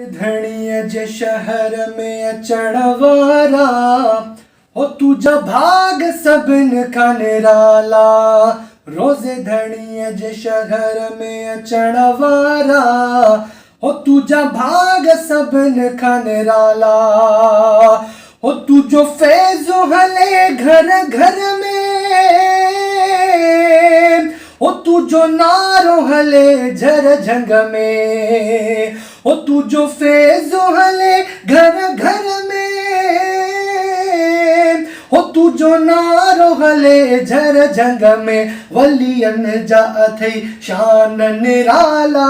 धणीअ जे शहर में अचण वारा हो तुझा भाग सभिनि खां निराला। रोज़े धणीअ जे शहर में अचण वारा हो तुझा भाग सभिनि खां निराला। हो तुझो फैज़ो हले घर घर में, हो तुझो नारो हले झर झंग में। हो तुझो फैज़ो हले घर घर में, हो तुझो नारो हले झर झंग में। वलियनि जा अथई शान निराला,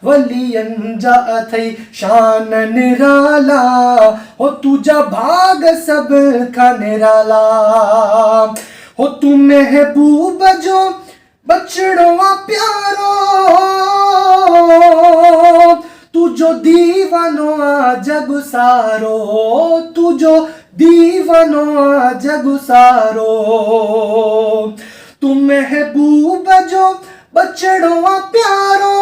वलियनि जा अथई शान निराला। हो तुझा भाग सब खां निराला। हो तू महबूब जो बचड़ो आ प्यारो, तुझो दीवानो आ जग सारो, तुझो दीवानो आ जग सारो। तू महबूब जो बचड़ो आ प्यारो,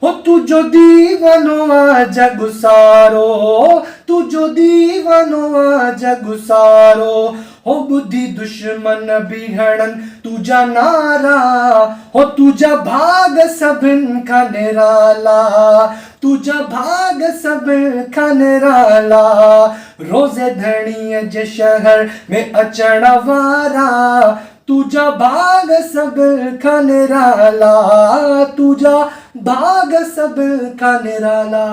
हो तुझो दीवानो आ जग सारो, तुझो दीवानो आ जग सारो। हो बुद्धि दुश्मन बिहड़न तुझा नारा, हो तुझा भाग सभिनि खां निराला, तुझा भाग सभिनि खां निराला। रोज़े धणीअ जे शहर में अचण वारा तुझा भाग सभिनि खां निराला, तुझा भाग सभिनि खां निराला।